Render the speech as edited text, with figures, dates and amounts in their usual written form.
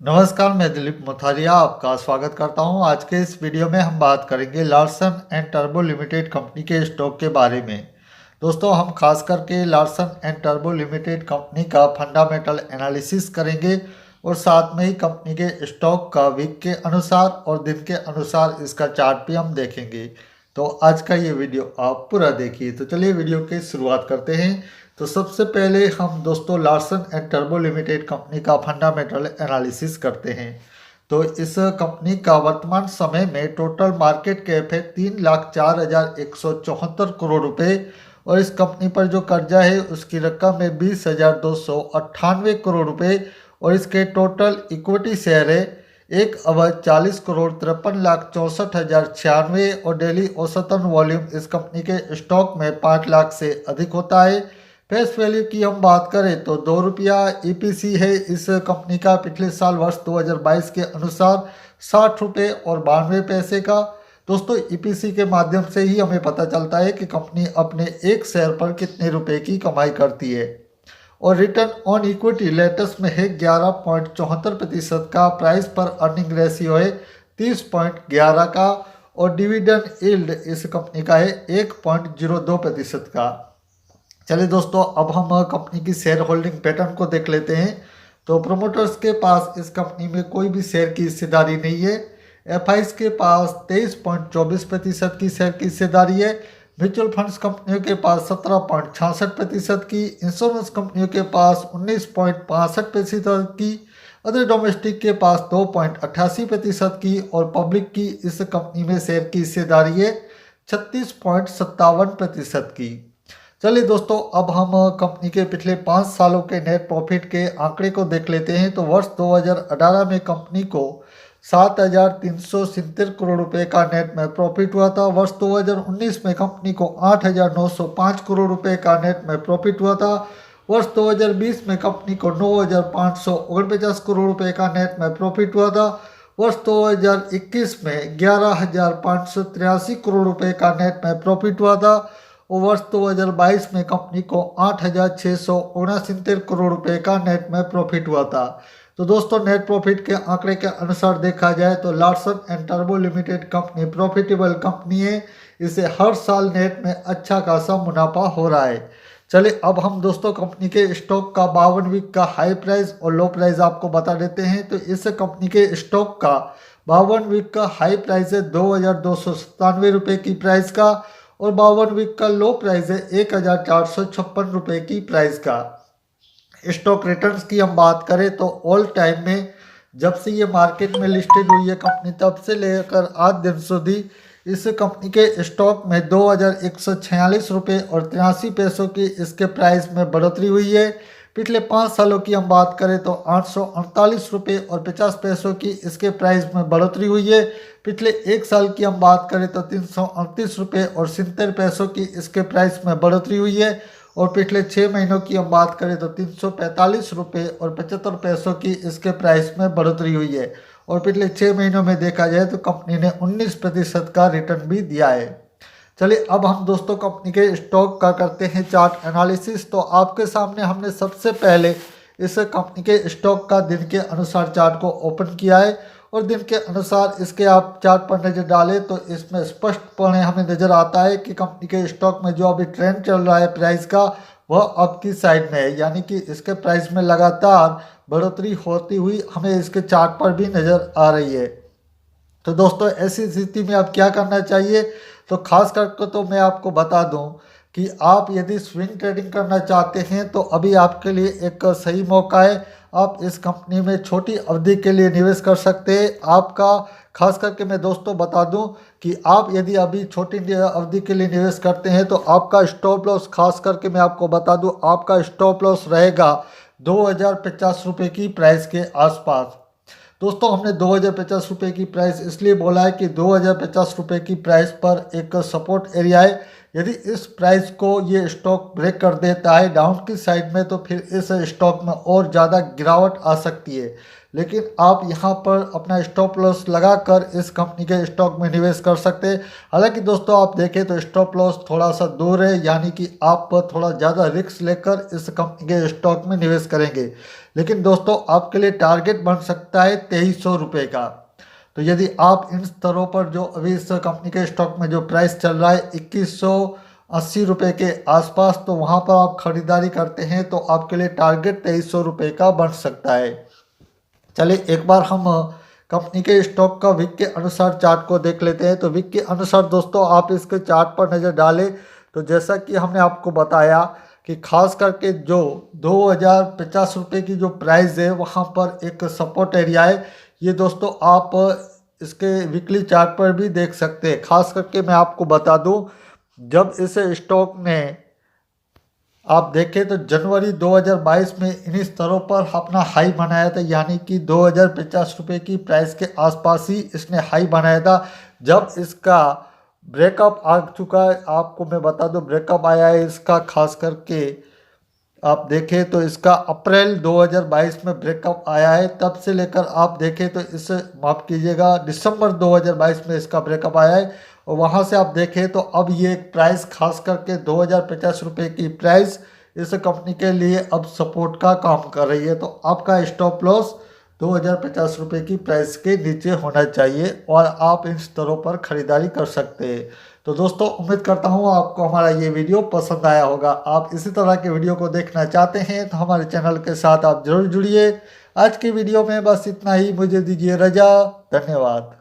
नमस्कार, मैं दिलीप मोथारिया आपका स्वागत करता हूं। आज के इस वीडियो में हम बात करेंगे Larsen and turbo limited company के स्टॉक के बारे में। दोस्तों, हम खास करके Larsen and turbo limited company का फंडामेंटल एनालिसिस करेंगे और साथ में ही कंपनी के स्टॉक का वीक के अनुसार और दिन के अनुसार इसका चार्ट भी हम देखेंगे। तो आज का ये वीडियो आप पूरा देखिए। तो चलिए वीडियो की शुरुआत करते हैं। तो सबसे पहले हम दोस्तों Larsen and turbo limited company का फंडामेंटल एनालिसिस करते हैं। तो इस कंपनी का वर्तमान समय में टोटल मार्केट कैप है 3,04,174 करोड़ रुपए और इस कंपनी पर जो कर्जा है उसकी रकम है 20,298 करोड़ रुपए और इसके टोटल इक्विटी शेयर है 1,40,53,64,096 और डेली औसतन वॉल्यूम इस कंपनी के स्टॉक में 5 लाख से अधिक होता है। फेस वैल्यू की हम बात करें तो ₹2 ईपीसी है इस कंपनी का पिछले साल वर्ष 2022 के अनुसार ₹60.92 का। दोस्तों, ईपीसी के माध्यम से ही हमें पता चलता है कि कंपनी अपने एक शेयर पर कितने रुपए की कमाई करती है। और रिटर्न ऑन इक्विटी लेटेस्ट में है 11.74% का। प्राइस पर अर्निंग रेशियो है 30.11 का और डिविडेंड यील्ड इस कंपनी का है 1.02% का। चलिए दोस्तों, अब हम कंपनी की शेयर होल्डिंग पैटर्न को देख लेते हैं। तो प्रोमोटर्स के पास इस कंपनी में कोई भी शेयर की हिस्सेदारी नहीं है। एफआईज के पास 23.24% की शेयर की हिस्सेदारी है। म्यूचुअल फंड्स कंपनियों के पास 17.66% की, इंश्योरेंस कंपनियों के पास 19.65% की, अदर डोमेस्टिक के पास 2.88% की और पब्लिक की इस कंपनी में शेयर की हिस्सेदारी है 36.57% की। चलिए दोस्तों, अब हम कंपनी के पिछले 5 सालों के नेट प्रॉफिट के आंकड़े को देख लेते हैं। तो वर्ष 2018 में कंपनी को 7,370 करोड़ रुपए का नेट में प्रॉफिट हुआ था। वर्ष 2019 में कंपनी को 8,905 करोड़ रुपए का नेट में प्रॉफिट हुआ था। वर्ष 2020 में कंपनी को 9,549 करोड़ रुपए का नेट में प्रॉफिट हुआ था। वर्ष 2021 में 11,583 करोड़ रुपए का नेट में प्रॉफिट हुआ था और वर्ष 2022 में कंपनी को 8,669 करोड़ रुपए का नेट में प्रॉफिट हुआ था। तो दोस्तों, नेट प्रॉफिट के आंकड़े के अनुसार देखा जाए तो Larsen and turbo limited company profitable company है। इसे हर साल नेट में अच्छा खासा मुनाफा हो रहा है। चलिए, अब हम दोस्तों कंपनी के स्टॉक का 52 वीक का हाई प्राइस और लो प्राइस आपको बता देते हैं। तो इस कंपनी के स्टॉक का 52 वीक का हाई प्राइस है 2,297 रुपये की प्राइस का और 52 वीक का लो प्राइस है 1,456 रुपये की प्राइस का। स्टॉक रिटर्न्स की हम बात करें तो ऑल टाइम में जब से ये मार्केट में लिस्टेड हुई है कंपनी, तब से लेकर आज दिन सुधी इस कंपनी के स्टॉक में 2,146 रुपये और 83 पैसों की इसके प्राइस में बढ़ोतरी हुई है। पिछले 5 सालों की हम बात करें तो 848 रुपये और 50 पैसों की इसके प्राइस में बढ़ोतरी हुई है। पिछले 1 साल की हम बात करें तो 338 रुपये और 70 पैसों की इसके प्राइस में बढ़ोतरी हुई है और पिछले 6 महीनों की हम बात करें तो 345 रुपये और 75 पैसों की इसके प्राइस में बढ़ोतरी हुई है और पिछले 6 महीनों में देखा जाए तो कंपनी ने 19% का रिटर्न भी दिया है। चलिए, अब हम दोस्तों कंपनी के स्टॉक का करते हैं चार्ट एनालिसिस। तो आपके सामने हमने सबसे पहले इस कंपनी के स्टॉक का दिन के अनुसार चार्ट को ओपन किया है और दिन के अनुसार इसके आप चार्ट पर नज़र डालें तो इसमें स्पष्टपणे हमें नज़र आता है कि कंपनी के स्टॉक में जो अभी ट्रेंड चल रहा है प्राइस का, वह अप की साइड में है, यानी कि इसके प्राइस में लगातार बढ़ोतरी होती हुई हमें इसके चार्ट पर भी नज़र आ रही है। तो दोस्तों, ऐसी स्थिति में अब क्या करना चाहिए? तो खास करके तो मैं आपको बता दूं कि आप यदि स्विंग ट्रेडिंग करना चाहते हैं तो अभी आपके लिए एक सही मौका है। आप इस कंपनी में छोटी अवधि के लिए निवेश कर सकते हैं। आपका खास करके मैं दोस्तों बता दूं कि आप यदि अभी छोटी अवधि के लिए निवेश करते हैं तो आपका स्टॉप लॉस, खास करके मैं आपको बता दूं, आपका स्टॉप लॉस रहेगा 2,050 रुपये की प्राइस के आसपास। दोस्तों, हमने 2,050 रुपये की प्राइस इसलिए बोला है कि 2,050 रुपये की प्राइस पर एक सपोर्ट एरिया है यदि इस प्राइस को ये स्टॉक ब्रेक कर देता है डाउन की साइड में, तो फिर इस स्टॉक में और ज़्यादा गिरावट आ सकती है। लेकिन आप यहाँ पर अपना स्टॉप लॉस लगाकर इस कंपनी के स्टॉक में निवेश कर सकते हैं। हालांकि दोस्तों आप देखें तो स्टॉप लॉस थोड़ा सा दूर है, यानी कि आप थोड़ा ज़्यादा रिस्क लेकर इस कंपनी के स्टॉक में निवेश करेंगे। लेकिन दोस्तों आपके लिए टारगेट बन सकता है 2300 रुपये का। तो यदि आप इन स्तरों पर जो अभी इस कंपनी के स्टॉक में जो प्राइस चल रहा है 2180 रुपये के आसपास, तो वहाँ पर आप खरीदारी करते हैं तो आपके लिए टारगेट 2300 रुपये का बन सकता है। चलिए एक बार हम कंपनी के स्टॉक का वीक के अनुसार चार्ट को देख लेते हैं। तो वीक के अनुसार दोस्तों आप इसके चार्ट पर नज़र डालें तो जैसा कि हमने आपको बताया कि खास करके जो 2050 रुपये की जो प्राइस है वहाँ पर एक सपोर्ट एरिया है। ये दोस्तों आप इसके वीकली चार्ट पर भी देख सकते हैं। खास करके मैं आपको बता दूं, जब इस स्टॉक ने आप देखें तो जनवरी 2022 में इन्हीं स्तरों पर अपना हाई बनाया था, यानी कि 2050 रुपये की प्राइस के आसपास ही इसने हाई बनाया था। जब इसका ब्रेकअप आ चुका है, आपको मैं बता दूं ब्रेकअप आया है इसका, खास करके आप देखें तो इसका अप्रैल 2022 में ब्रेकअप आया है। तब से लेकर आप देखें तो इस माफ़ कीजिएगा दिसंबर 2022 में इसका ब्रेकअप आया है। और वहाँ से आप देखें तो अब ये प्राइस खास करके 2050 रुपये की प्राइस इस कंपनी के लिए अब सपोर्ट का काम कर रही है। तो आपका स्टॉप लॉस 2050 रुपये की प्राइस के नीचे होना चाहिए और आप इन स्तरों पर खरीदारी कर सकते हैं। तो दोस्तों उम्मीद करता हूँ आपको हमारा ये वीडियो पसंद आया होगा। आप इसी तरह के वीडियो को देखना चाहते हैं तो हमारे चैनल के साथ आप जरूर जुड़िए। आज की वीडियो में बस इतना ही, मुझे दीजिए रजा, धन्यवाद।